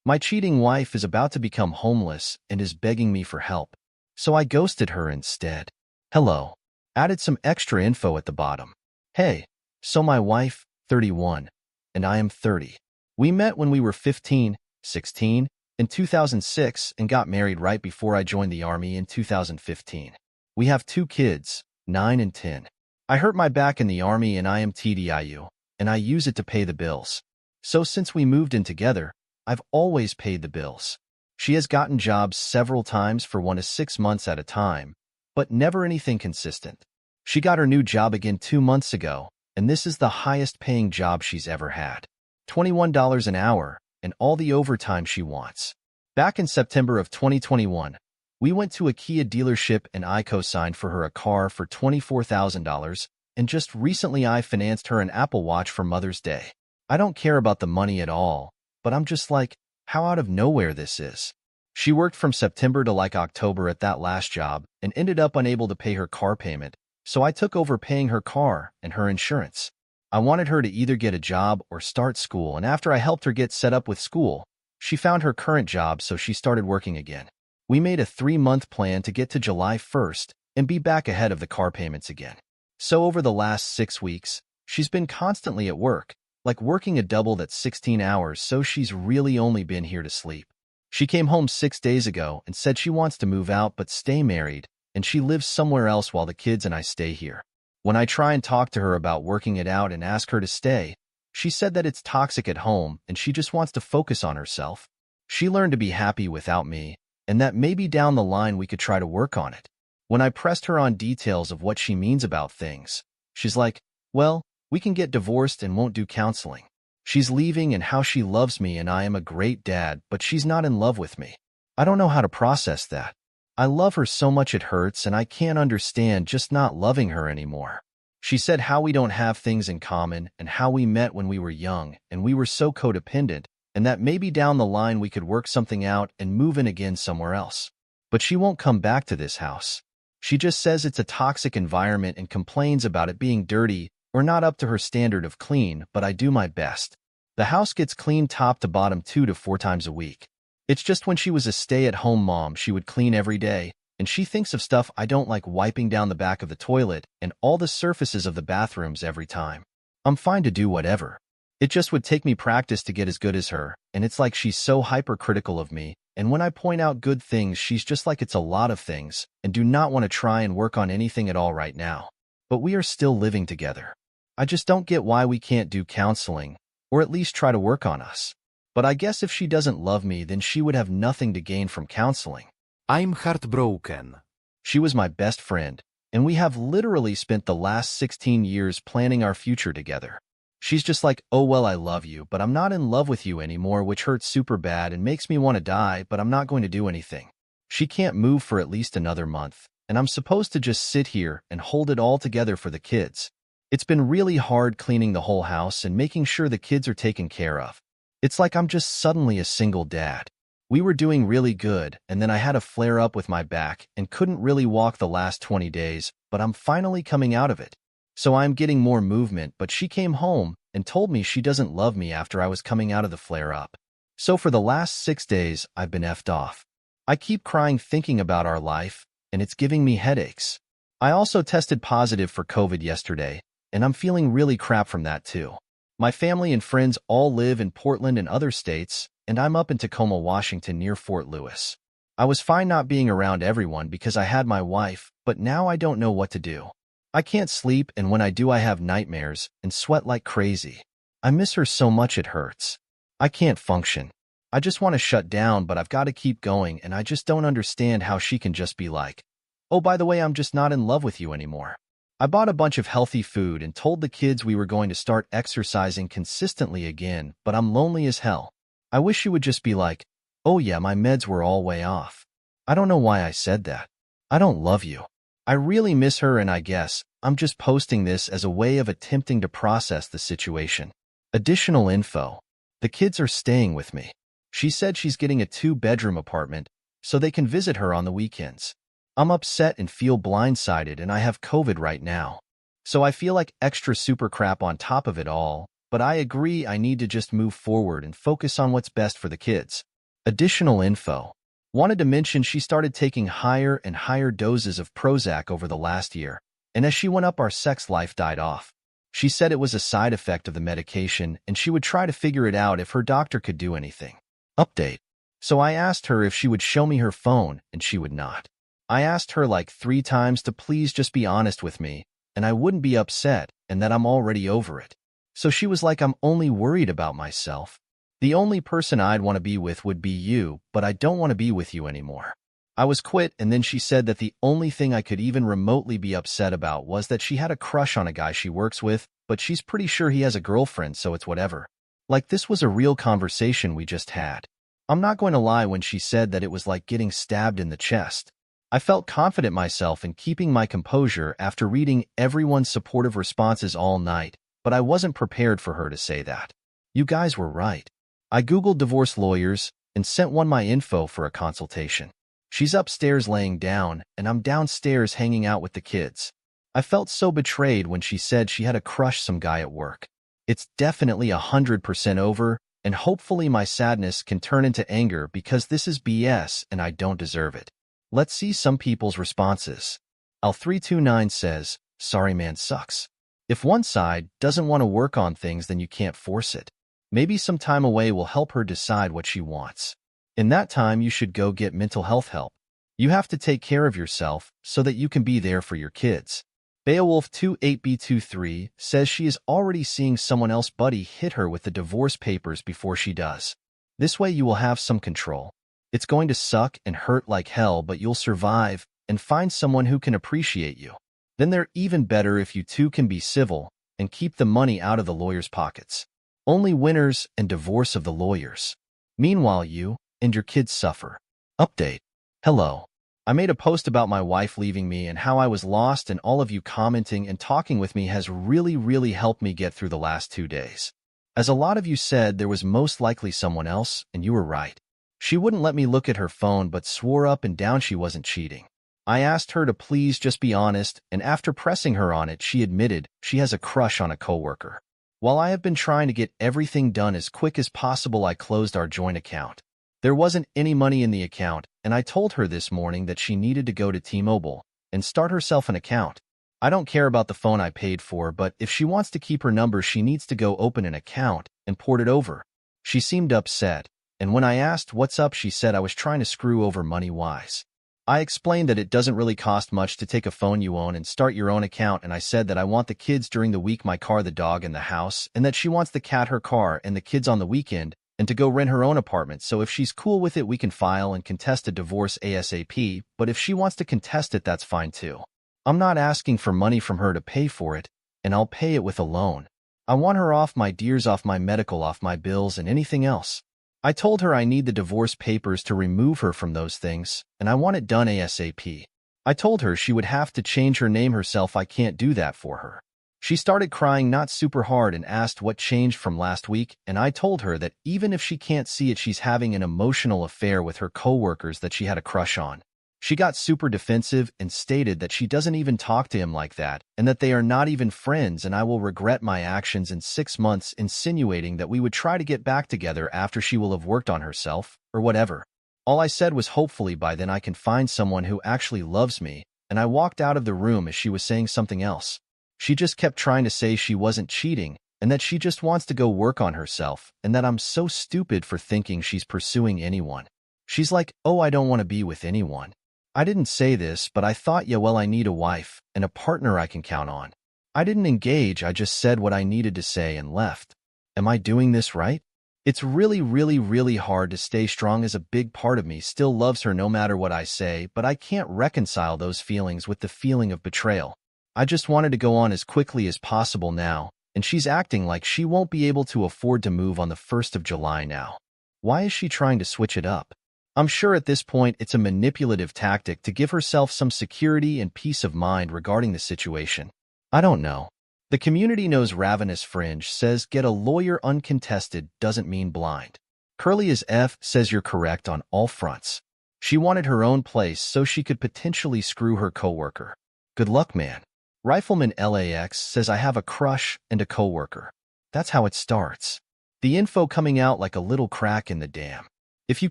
My cheating wife is about to become homeless and is begging me for help. So I ghosted her instead. Hello. Added some extra info at the bottom. Hey, so my wife, 31, and I am 30. We met when we were 15, 16, in 2006 and got married right before I joined the army in 2015. We have 2 kids, 9 and 10. I hurt my back in the army and I am TDIU, and I use it to pay the bills. So since we moved in together, I've always paid the bills. She has gotten jobs several times for 1 to 6 months at a time, but never anything consistent. She got her new job again 2 months ago, and this is the highest paying job she's ever had. $21 an hour, and all the overtime she wants. Back in September of 2021, we went to a Kia dealership and I co-signed for her a car for $24,000, and just recently I financed her an Apple Watch for Mother's Day. I don't care about the money at all, but I'm just like, how out of nowhere this is. She worked from September to like October at that last job and ended up unable to pay her car payment, so I took over paying her car and her insurance. I wanted her to either get a job or start school, and after I helped her get set up with school, she found her current job, so she started working again. We made a 3-month plan to get to July 1st and be back ahead of the car payments again. So over the last 6 weeks, she's been constantly at work, like working a double that's 16 hours, so she's really only been here to sleep. She came home 6 days ago and said she wants to move out but stay married, and she lives somewhere else while the kids and I stay here. When I try and talk to her about working it out and ask her to stay, she said that it's toxic at home and she just wants to focus on herself. She learned to be happy without me, and that maybe down the line we could try to work on it. When I pressed her on details of what she means about things, she's like, well, we can get divorced and won't do counseling. She's leaving and how she loves me and I am a great dad, but she's not in love with me. I don't know how to process that. I love her so much it hurts, and I can't understand just not loving her anymore. She said how we don't have things in common and how we met when we were young and we were so codependent, and that maybe down the line we could work something out and move in again somewhere else. But she won't come back to this house. She just says it's a toxic environment and complains about it being dirty or not up to her standard of clean, but I do my best. The house gets cleaned top to bottom 2 to 4 times a week. It's just when she was a stay-at-home mom, she would clean every day, and she thinks of stuff I don't like, wiping down the back of the toilet and all the surfaces of the bathrooms every time. I'm fine to do whatever. It just would take me practice to get as good as her, and it's like she's so hypercritical of me, and when I point out good things, she's just like it's a lot of things, and do not want to try and work on anything at all right now. But we are still living together. I just don't get why we can't do counseling, or at least try to work on us. But I guess if she doesn't love me, then she would have nothing to gain from counseling. I'm heartbroken. She was my best friend, and we have literally spent the last 16 years planning our future together. She's just like, oh well, I love you, but I'm not in love with you anymore, which hurts super bad and makes me want to die, but I'm not going to do anything. She can't move for at least another month, and I'm supposed to just sit here and hold it all together for the kids. It's been really hard cleaning the whole house and making sure the kids are taken care of. It's like I'm just suddenly a single dad. We were doing really good, and then I had a flare-up with my back and couldn't really walk the last 20 days, but I'm finally coming out of it. So I'm getting more movement, but she came home and told me she doesn't love me after I was coming out of the flare-up. So for the last 6 days, I've been effed off. I keep crying thinking about our life, and it's giving me headaches. I also tested positive for COVID yesterday, and I'm feeling really crap from that too. My family and friends all live in Portland and other states, and I'm up in Tacoma, Washington near Fort Lewis. I was fine not being around everyone because I had my wife, but now I don't know what to do. I can't sleep, and when I do I have nightmares and sweat like crazy. I miss her so much it hurts. I can't function. I just want to shut down, but I've got to keep going, and I just don't understand how she can just be like, oh, by the way, I'm just not in love with you anymore. I bought a bunch of healthy food and told the kids we were going to start exercising consistently again, but I'm lonely as hell. I wish she would just be like, oh yeah, my meds were all way off. I don't know why I said that. I don't love you. I really miss her, and I guess I'm just posting this as a way of attempting to process the situation. Additional info. The kids are staying with me. She said she's getting a 2-bedroom apartment so they can visit her on the weekends. I'm upset and feel blindsided, and I have COVID right now. So I feel like extra super crap on top of it all, but I agree I need to just move forward and focus on what's best for the kids. Additional info. Wanted to mention she started taking higher and higher doses of Prozac over the last year, and as she went up, our sex life died off. She said it was a side effect of the medication, and she would try to figure it out if her doctor could do anything. Update. So I asked her if she would show me her phone, and she would not. I asked her like 3 times to please just be honest with me, and I wouldn't be upset, and that I'm already over it. So she was like, I'm only worried about myself. The only person I'd want to be with would be you, but I don't want to be with you anymore. I was quit, and then she said that the only thing I could even remotely be upset about was that she had a crush on a guy she works with, but she's pretty sure he has a girlfriend, so it's whatever. Like this was a real conversation we just had. I'm not going to lie when she said that it was like getting stabbed in the chest. I felt confident myself in keeping my composure after reading everyone's supportive responses all night, but I wasn't prepared for her to say that. You guys were right. I Googled divorce lawyers and sent one my info for a consultation. She's upstairs laying down, and I'm downstairs hanging out with the kids. I felt so betrayed when she said she had a crush some guy at work. It's definitely 100% over, and hopefully my sadness can turn into anger because this is BS and I don't deserve it. Let's see some people's responses. Al329 says, sorry man sucks. If one side doesn't want to work on things, then you can't force it. Maybe some time away will help her decide what she wants. In that time, you should go get mental health help. You have to take care of yourself so that you can be there for your kids. Beowulf28B23 says she is already seeing someone else buddy hit her with the divorce papers before she does. This way you will have some control. It's going to suck and hurt like hell, but you'll survive and find someone who can appreciate you. Then they're even better if you two can be civil and keep the money out of the lawyers' pockets. Only winners and divorce of the lawyers. Meanwhile, you and your kids suffer. Update. Hello. I made a post about my wife leaving me and how I was lost, and all of you commenting and talking with me has really helped me get through the last 2 days. As a lot of you said, there was most likely someone else, and you were right. She wouldn't let me look at her phone but swore up and down she wasn't cheating. I asked her to please just be honest, and after pressing her on it, she admitted she has a crush on a coworker. While I have been trying to get everything done as quick as possible, I closed our joint account. There wasn't any money in the account, and I told her this morning that she needed to go to T-Mobile and start herself an account. I don't care about the phone I paid for, but if she wants to keep her number, she needs to go open an account and port it over. She seemed upset, and when I asked what's up, she said I was trying to screw over money-wise. I explained that it doesn't really cost much to take a phone you own and start your own account, and I said that I want the kids during the week, my car, the dog, and the house, and that she wants the cat, her car, and the kids on the weekend, and to go rent her own apartment. So if she's cool with it, we can file and contest a divorce ASAP, but if she wants to contest it, that's fine too. I'm not asking for money from her to pay for it, and I'll pay it with a loan. I want her off my dears, off my medical, off my bills, and anything else. I told her I need the divorce papers to remove her from those things, and I want it done ASAP. I told her she would have to change her name herself. I can't do that for her. She started crying, not super hard, and asked what changed from last week, and I told her that even if she can't see it, she's having an emotional affair with her coworkers that she had a crush on. She got super defensive and stated that she doesn't even talk to him like that, and that they are not even friends, and I will regret my actions in 6 months, insinuating that we would try to get back together after she will have worked on herself, or whatever. All I said was hopefully by then I can find someone who actually loves me, and I walked out of the room as she was saying something else. She just kept trying to say she wasn't cheating, and that she just wants to go work on herself, and that I'm so stupid for thinking she's pursuing anyone. She's like, oh, I don't want to be with anyone. I didn't say this, but I thought, yeah, well, I need a wife and a partner I can count on. I didn't engage, I just said what I needed to say and left. Am I doing this right? It's really hard to stay strong as a big part of me still loves her no matter what I say, but I can't reconcile those feelings with the feeling of betrayal. I just wanted to go on as quickly as possible now, and she's acting like she won't be able to afford to move on the 1st of July now. Why is she trying to switch it up? I'm sure at this point it's a manipulative tactic to give herself some security and peace of mind regarding the situation. I don't know. The community knows. Ravenous Fringe says get a lawyer uncontested doesn't mean blind. Curly as F says you're correct on all fronts. She wanted her own place so she could potentially screw her coworker. Good luck, man. Rifleman LAX says I have a crush and a coworker. That's how it starts. The info coming out like a little crack in the dam. If you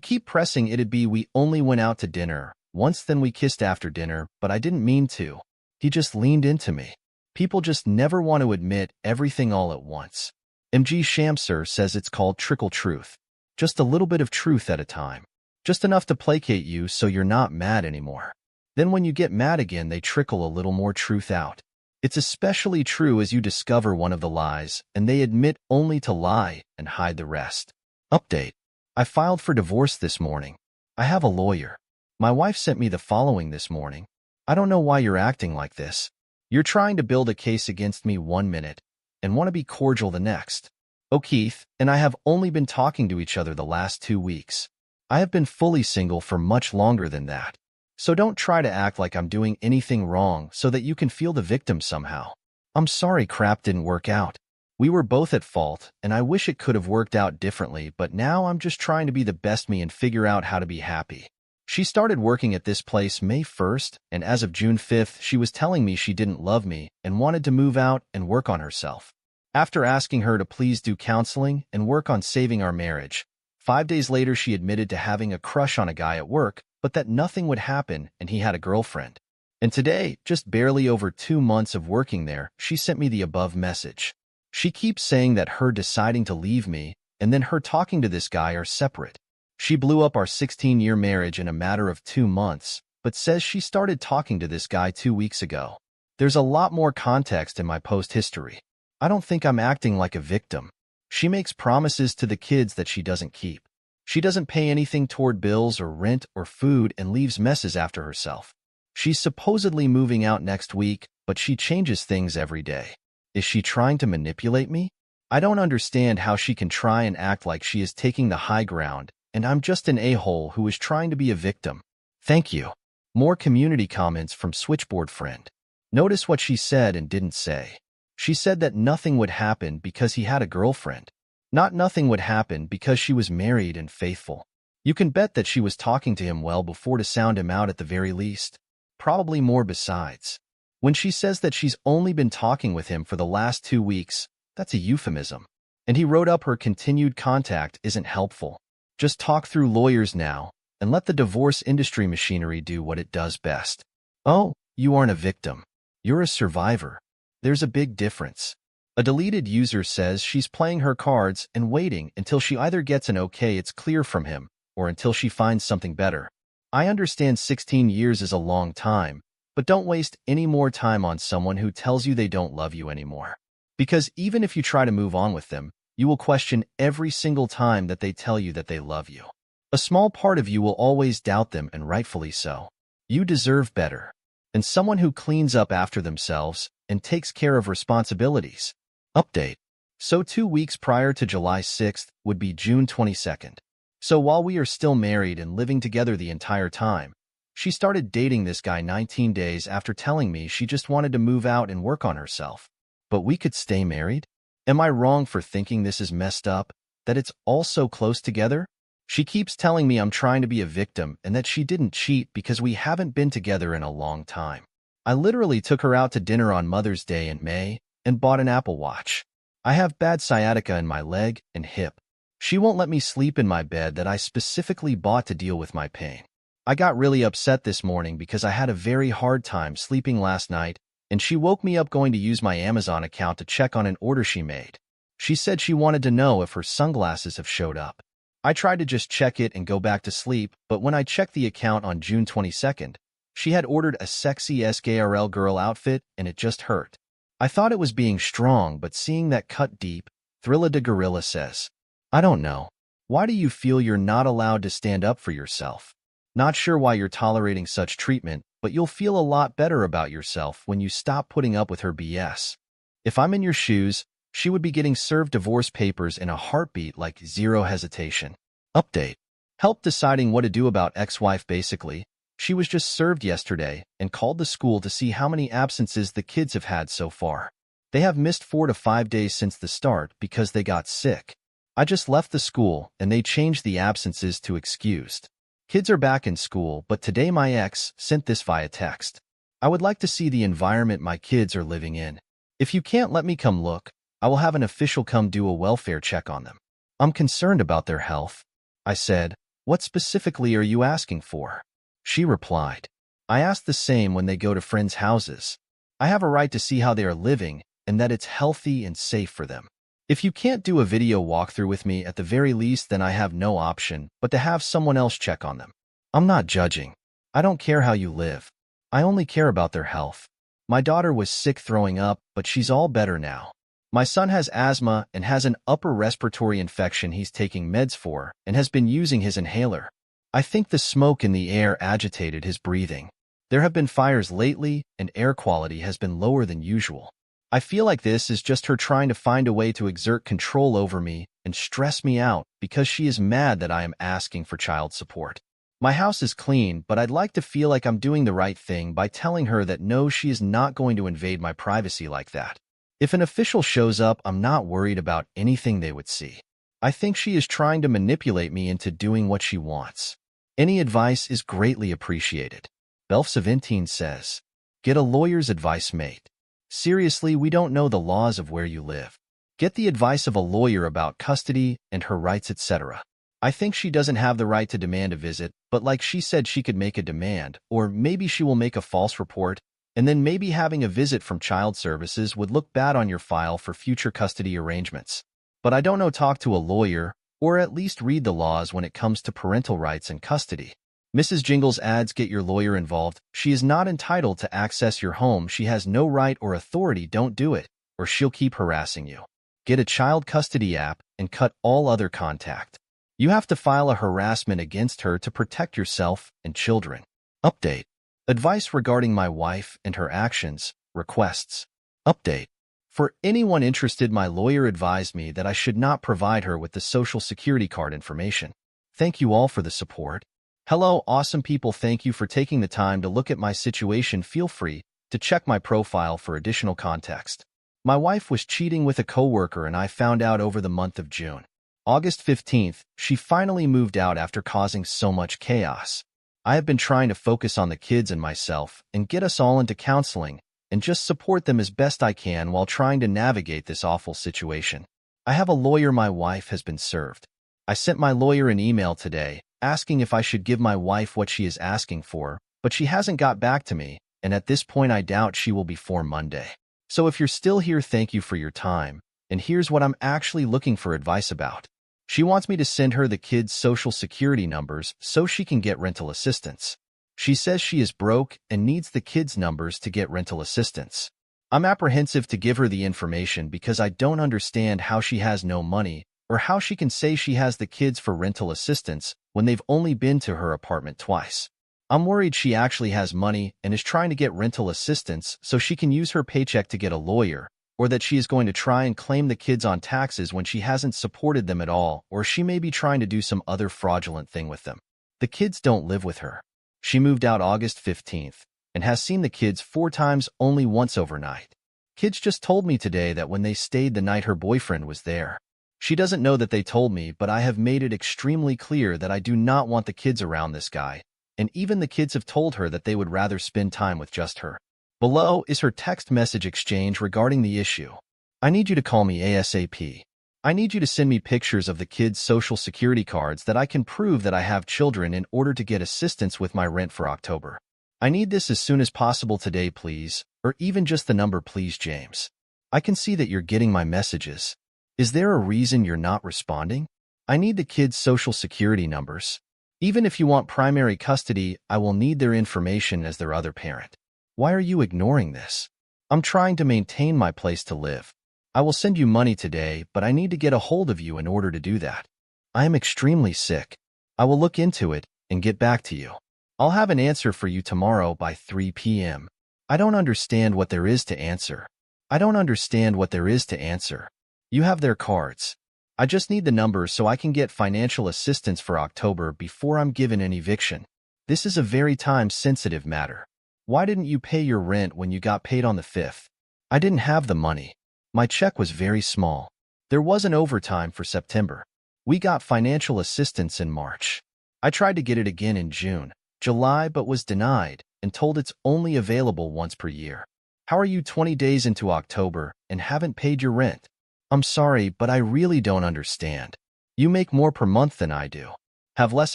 keep pressing, it'd be we only went out to dinner once, then we kissed after dinner, but I didn't mean to. He just leaned into me. People just never want to admit everything all at once. MG Shamser says it's called trickle truth. Just a little bit of truth at a time. Just enough to placate you so you're not mad anymore. Then when you get mad again, they trickle a little more truth out. It's especially true as you discover one of the lies, and they admit only to lie and hide the rest. Update. I filed for divorce this morning. I have a lawyer. My wife sent me the following this morning. I don't know why you're acting like this. You're trying to build a case against me 1 minute and want to be cordial the next. O'Keefe and I have only been talking to each other the last 2 weeks. I have been fully single for much longer than that. So don't try to act like I'm doing anything wrong so that you can feel the victim somehow. I'm sorry crap didn't work out. We were both at fault, and I wish it could have worked out differently, but now I'm just trying to be the best me and figure out how to be happy. She started working at this place May 1st, and as of June 5th, she was telling me she didn't love me and wanted to move out and work on herself. After asking her to please do counseling and work on saving our marriage, 5 days later she admitted to having a crush on a guy at work, but that nothing would happen and he had a girlfriend. And today, just barely over 2 months of working there, she sent me the above message. She keeps saying that her deciding to leave me and then her talking to this guy are separate. She blew up our 16-year marriage in a matter of 2 months, but says she started talking to this guy 2 weeks ago. There's a lot more context in my post history. I don't think I'm acting like a victim. She makes promises to the kids that she doesn't keep. She doesn't pay anything toward bills or rent or food and leaves messes after herself. She's supposedly moving out next week, but she changes things every day. Is she trying to manipulate me? I don't understand how she can try and act like she is taking the high ground, and I'm just an a-hole who is trying to be a victim. Thank you. More community comments from Switchboard Friend. Notice what she said and didn't say. She said that nothing would happen because he had a girlfriend. Not nothing would happen because she was married and faithful. You can bet that she was talking to him well before to sound him out at the very least. Probably more besides. When she says that she's only been talking with him for the last 2 weeks, that's a euphemism. And he wrote up her continued contact isn't helpful. Just talk through lawyers now and let the divorce industry machinery do what it does best. Oh, you aren't a victim. You're a survivor. There's a big difference. A deleted user says she's playing her cards and waiting until she either gets an okay it's clear from him or until she finds something better. I understand 16 years is a long time, but don't waste any more time on someone who tells you they don't love you anymore. Because even if you try to move on with them, you will question every single time that they tell you that they love you. A small part of you will always doubt them, and rightfully so. You deserve better. And someone who cleans up after themselves and takes care of responsibilities. Update. So 2 weeks prior to July 6th would be June 22nd. So while we are still married and living together the entire time, she started dating this guy 19 days after telling me she just wanted to move out and work on herself. But we could stay married? Am I wrong for thinking this is messed up, that it's all so close together? She keeps telling me I'm trying to be a victim and that she didn't cheat because we haven't been together in a long time. I literally took her out to dinner on Mother's Day in May and bought an Apple Watch. I have bad sciatica in my leg and hip. She won't let me sleep in my bed that I specifically bought to deal with my pain. I got really upset this morning because I had a very hard time sleeping last night, and she woke me up going to use my Amazon account to check on an order she made. She said she wanted to know if her sunglasses have showed up. I tried to just check it and go back to sleep, but when I checked the account on June 22nd, she had ordered a sexy SKRL girl outfit and it just hurt. I thought it was being strong, but seeing that cut deep, Thrilla de Gorilla says, I don't know. Why do you feel you're not allowed to stand up for yourself? Not sure why you're tolerating such treatment, but you'll feel a lot better about yourself when you stop putting up with her BS. If I'm in your shoes, she would be getting served divorce papers in a heartbeat like zero hesitation. Update. Help deciding what to do about ex-wife basically. She was just served yesterday and called the school to see how many absences the kids have had so far. They have missed 4 to 5 days since the start because they got sick. I just left the school and they changed the absences to excused. Kids are back in school, but today my ex sent this via text. I would like to see the environment my kids are living in. If you can't let me come look, I will have an official come do a welfare check on them. I'm concerned about their health. I said, What specifically are you asking for? She replied, I ask the same when they go to friends' houses. I have a right to see how they are living and that it's healthy and safe for them. If you can't do a video walkthrough with me at the very least, then I have no option but to have someone else check on them. I'm not judging. I don't care how you live. I only care about their health. My daughter was sick throwing up, but she's all better now. My son has asthma and has an upper respiratory infection he's taking meds for and has been using his inhaler. I think the smoke in the air agitated his breathing. There have been fires lately and air quality has been lower than usual. I feel like this is just her trying to find a way to exert control over me and stress me out because she is mad that I am asking for child support. My house is clean, but I'd like to feel like I'm doing the right thing by telling her that no, she is not going to invade my privacy like that. If an official shows up, I'm not worried about anything they would see. I think she is trying to manipulate me into doing what she wants. Any advice is greatly appreciated. Belf17 says, get a lawyer's advice, mate. Seriously, we don't know the laws of where you live. Get the advice of a lawyer about custody and her rights, etc. I think she doesn't have the right to demand a visit, but like she said, she could make a demand, or maybe she will make a false report, and then maybe having a visit from child services would look bad on your file for future custody arrangements. But I don't know, talk to a lawyer, or at least read the laws when it comes to parental rights and custody. Mrs. Jingles adds, get your lawyer involved. She is not entitled to access your home. She has no right or authority. Don't do it, or she'll keep harassing you. Get a child custody app and cut all other contact. You have to file a harassment against her to protect yourself and children. Update. Advice regarding my wife and her actions. Requests. Update. For anyone interested, my lawyer advised me that I should not provide her with the Social Security card information. Thank you all for the support. Hello, awesome people. Thank you for taking the time to look at my situation. Feel free to check my profile for additional context. My wife was cheating with a coworker and I found out over the month of June. August 15th, she finally moved out after causing so much chaos. I have been trying to focus on the kids and myself and get us all into counseling and just support them as best I can while trying to navigate this awful situation. I have a lawyer. My wife has been served. I sent my lawyer an email today asking if I should give my wife what she is asking for, but she hasn't got back to me, and at this point I doubt she will before Monday. So if you're still here, thank you for your time, and here's what I'm actually looking for advice about. She wants me to send her the kids' social security numbers so she can get rental assistance. She says she is broke and needs the kids' numbers to get rental assistance. I'm apprehensive to give her the information because I don't understand how she has no money or how she can say she has the kids for rental assistance when they've only been to her apartment twice. I'm worried she actually has money and is trying to get rental assistance so she can use her paycheck to get a lawyer, or that she is going to try and claim the kids on taxes when she hasn't supported them at all, or she may be trying to do some other fraudulent thing with them. The kids don't live with her. She moved out August 15th and has seen the kids 4 times, only once overnight. Kids just told me today that when they stayed the night her boyfriend was there. She doesn't know that they told me, but I have made it extremely clear that I do not want the kids around this guy, and even the kids have told her that they would rather spend time with just her. Below is her text message exchange regarding the issue. I need you to call me ASAP. I need you to send me pictures of the kids' social security cards that I can prove that I have children in order to get assistance with my rent for October. I need this as soon as possible today, please, or even just the number, please, James. I can see that you're getting my messages. Is there a reason you're not responding? I need the kids' social security numbers. Even if you want primary custody, I will need their information as their other parent. Why are you ignoring this? I'm trying to maintain my place to live. I will send you money today, but I need to get a hold of you in order to do that. I am extremely sick. I will look into it and get back to you. I'll have an answer for you tomorrow by 3 p.m. I don't understand what there is to answer. I don't understand what there is to answer. You have their cards. I just need the numbers so I can get financial assistance for October before I'm given an eviction. This is a very time-sensitive matter. Why didn't you pay your rent when you got paid on the 5th? I didn't have the money. My check was very small. There was an overtime for September. We got financial assistance in March. I tried to get it again in June, July, but was denied and told it's only available once per year. How are you 20 days into October and haven't paid your rent? I'm sorry, but I really don't understand. You make more per month than I do. Have less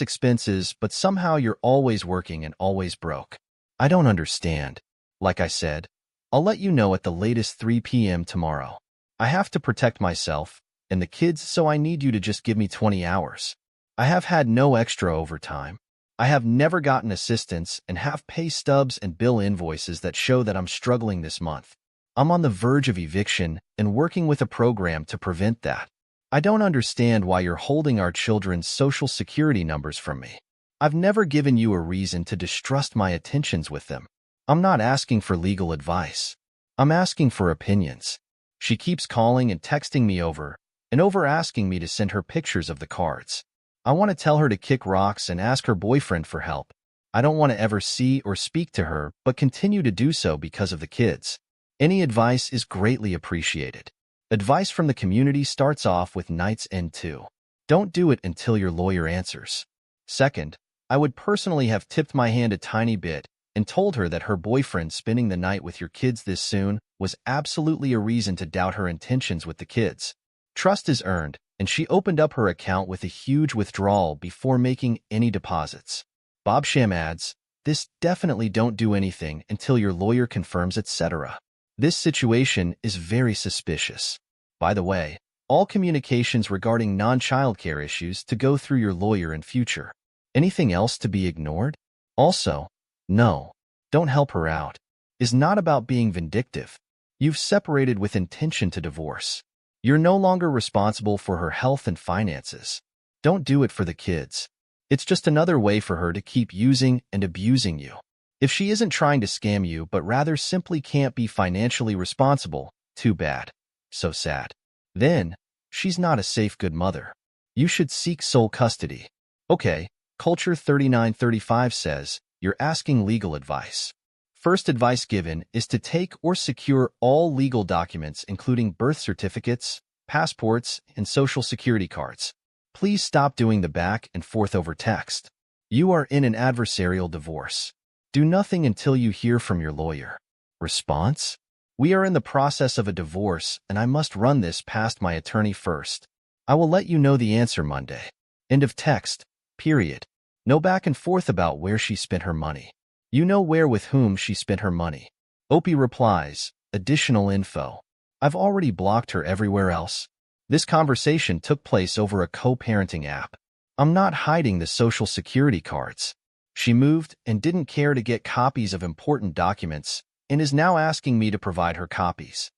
expenses, but somehow you're always working and always broke. I don't understand. Like I said, I'll let you know at the latest 3 p.m. tomorrow. I have to protect myself and the kids, so I need you to just give me 20 hours. I have had no extra overtime. I have never gotten assistance and have pay stubs and bill invoices that show that I'm struggling this month. I'm on the verge of eviction and working with a program to prevent that. I don't understand why you're holding our children's social security numbers from me. I've never given you a reason to distrust my attentions with them. I'm not asking for legal advice. I'm asking for opinions. She keeps calling and texting me over and over, asking me to send her pictures of the cards. I want to tell her to kick rocks and ask her boyfriend for help. I don't want to ever see or speak to her, but continue to do so because of the kids. Any advice is greatly appreciated. Advice from the community starts off with Knight's End 2. Don't do it until your lawyer answers. Second, I would personally have tipped my hand a tiny bit and told her that her boyfriend spending the night with your kids this soon was absolutely a reason to doubt her intentions with the kids. Trust is earned, and she opened up her account with a huge withdrawal before making any deposits. Bob Sham adds, this definitely don't do anything until your lawyer confirms, etc. This situation is very suspicious. By the way, all communications regarding non-childcare issues to go through your lawyer in future. Anything else to be ignored? Also, no, don't help her out. Is not about being vindictive. You've separated with intention to divorce. You're no longer responsible for her health and finances. Don't do it for the kids. It's just another way for her to keep using and abusing you. If she isn't trying to scam you but rather simply can't be financially responsible, too bad. So sad. Then, she's not a safe good mother. You should seek sole custody. Okay, Culture 3935 says, you're asking legal advice. First advice given is to take or secure all legal documents including birth certificates, passports, and social security cards. Please stop doing the back and forth over text. You are in an adversarial divorce. Do nothing until you hear from your lawyer. Response? We are in the process of a divorce and I must run this past my attorney first. I will let you know the answer Monday. End of text. Period. No back and forth about where she spent her money. You know where with whom she spent her money. Opie replies, additional info. I've already blocked her everywhere else. This conversation took place over a co-parenting app. I'm not hiding the social security cards. She moved and didn't care to get copies of important documents and is now asking me to provide her copies.